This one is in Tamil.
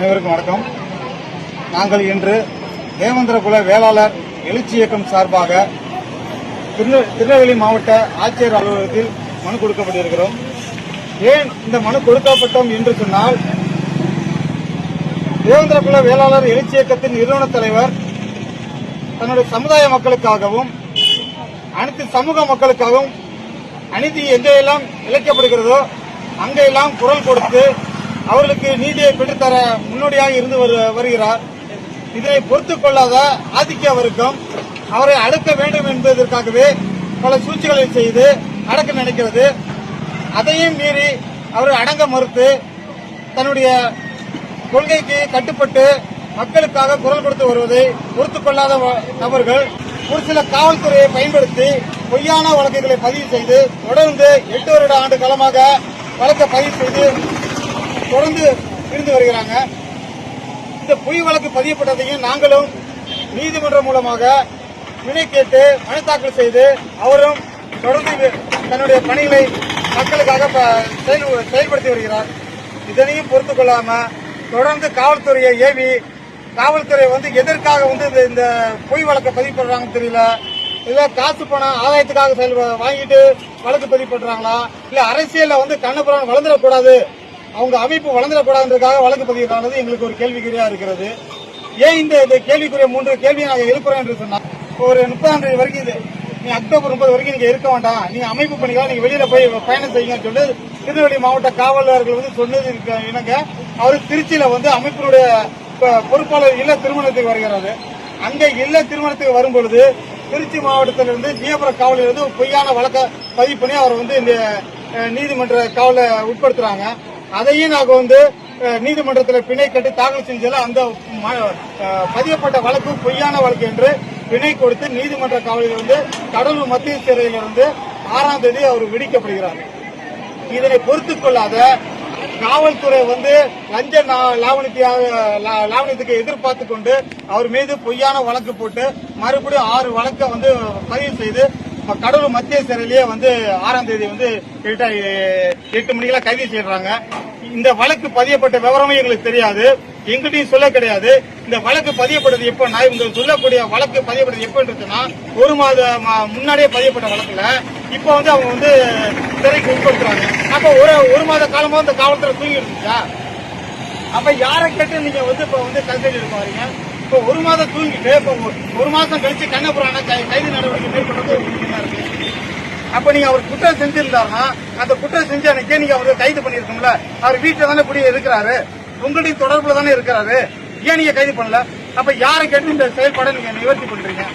அனைவருக்கும் வணக்கம். நாங்கள் இன்று தேவேந்திரகுல வேளாளர் எழுச்சி இயக்கம் சார்பாக திருநெல்வேலி மாவட்ட ஆட்சியர் அலுவலகத்தில் மனு கொடுக்கப்பட்டிருக்கிறோம். ஏன் இந்த மனு கொடுக்கப்பட்டோம் என்று சொன்னால், தேவேந்திரகுல வேளாளர் எழுச்சி இயக்கத்தின் நிறுவன தலைவர் தன்னுடைய சமுதாய மக்களுக்காகவும் அனைத்து சமூக மக்களுக்காகவும் அநீதி எங்கெல்லாம் இழைக்கப்படுகிறதோ அங்கெல்லாம் குரல் கொடுத்து அவர்களுக்கு நீதியை பெற்றுத்தர முன்னோடியாக இருந்து வருகிறார். இதனை பொறுத்துக் கொள்ளாத ஆதிக்க வர்க்கம் அவரை அடக்க வேண்டும் என்பதற்காகவே பல சூழ்ச்சிகளை செய்து அடக்க நினைக்கிறது. அதையும் மீறி அவர் அடங்க மறுத்து தன்னுடைய கொள்கைக்கு கட்டுப்பட்டு மக்களுக்காக குரல் கொடுத்து வருவதை பொறுத்துக் கொள்ளாத நபர்கள் ஒரு சில காவல்துறையை பயன்படுத்தி பொய்யான வழக்குகளை பதிவு செய்து தொடர்ந்து 8 வருட ஆண்டு காலமாக வழக்கை பதிவு செய்து தொடர்ந்து இருந்து வருகிறாங்க. இந்த பொய் வழக்கு பதியப்பட்டதையும் நாங்களும் நீதிமன்றம் மூலமாக வினை கேட்டு மனு தாக்கல் செய்து அவரும் தொடர்ந்து தன்னுடைய பணிகளை மக்களுக்காக செயல்படுத்தி வருகிறார். இதனையும் பொறுத்துக் கொள்ளாம தொடர்ந்து காவல்துறையை ஏவி காவல்துறை எதற்காக இந்த பொய் வழக்கை பதிவு பண்றாங்கன்னு தெரியல. இல்ல காசு பணம் ஆதாயத்துக்காக வாங்கிட்டு வழக்கு பதிவு பண்றாங்களா, இல்ல அரசியல்ல கண்ணபுரம் வளர்ந்துடக்கூடாது, அவங்க அமைப்பு வளர்ந்துடக்கூடாதுன்றதுக்காக வழக்கு பதிவு எங்களுக்கு ஒரு கேள்விக்குறியா இருக்கிறது. ஏன் இந்த கேள்விக்குரிய 3 கேள்வியை நாங்கள் எழுப்புறோம் என்று சொன்னா, ஒரு 30ஆம் தேதி வரைக்கும் நீ அக்டோபர் 30 வரைக்கும் நீங்க இருக்க வேண்டாம், நீங்க அமைப்பு பண்ணிக்கலாம், நீங்க வெளியில போய் பயணம் செய்யுங்கன்னு சொல்லி திருநெல்வேலி மாவட்ட காவலர்கள் சொன்னது இணங்க அவர் திருச்சியில அமைப்பினுடைய பொறுப்பாளர் இல்ல திருமணத்துக்கு வருகிறாரு. அங்க இல்ல திருமணத்துக்கு வரும்பொழுது திருச்சி மாவட்டத்திலிருந்து ஜியபுரம் காவலில் பொய்யான வழக்க பதிவு பண்ணி அவர் இந்த நீதிமன்ற காவலை உட்படுத்துறாங்க. அதையும் நாங்க நீதிமன்றத்தில் பிணை கட்டி தாக்கல் செஞ்சல அந்த பதியப்பட்ட வழக்கு பொய்யான வழக்கு என்று பிணை கொடுத்து நீதிமன்ற காவலில் கடலூர் மத்திய சிறையிலிருந்து 6ஆம் தேதி அவர் விடுவிக்கப்படுகிறார். இதனை பொறுத்துக் கொள்ளாத காவல்துறை லஞ்ச லாவணியத்துக்கு எதிர்பார்த்து கொண்டு அவர் மீது பொய்யான வழக்கு போட்டு மறுபடியும் 6 வழக்கை பதிவு செய்து கடலூர் மத்திய சிறையிலேயே 6ஆம் தேதி 8 மணிக்கெல்லாம் கைது செய்யறாங்க. இந்த வழக்கு பதியப்பட்ட விவரமே எங்களுக்கு தெரியாது, எங்கிட்டையும் சொல்ல கிடையாது. இந்த வழக்கு பதியப்பட்டது எப்ப, நான் இவங்க சொல்லக்கூடிய வழக்கு பதியப்பட்டது எப்ப 1 மாதம் முன்னாடியே பதியப்பட்ட வழக்குல இப்ப அவங்க சிறைக்கு உட்படுத்துறாங்க. அப்ப ஒரு மாத காலமா இந்த காவல்துறை தூங்கி இருந்துச்சா? அப்ப யாரை கேட்டு நீங்க இப்ப கஸ்டடி எடுக்க வரீங்க? இப்ப 1 மாதம் தூங்கிட்டு இப்ப 1 மாசம் கழிச்சு கண்ணபுரான கைது நடவடிக்கை மேற்கொண்டது இருக்கு. அப்ப நீங்க அவர் குற்றம் செஞ்சிருந்தாருன்னா அந்த குற்றம் செஞ்ச அன்னைக்கே நீங்க கைது பண்ணிருக்கோம்ல. அவர் வீட்டுல தானே இப்படி இருக்கிறாரு, உங்களுடைய தொடர்புல தானே இருக்கிறாரு, ஏன் நீங்க கைது பண்ணல? அப்ப யாரை கேட்டு இந்த செயல்பாடை நீங்க நிவர்த்தி பண்றீங்க?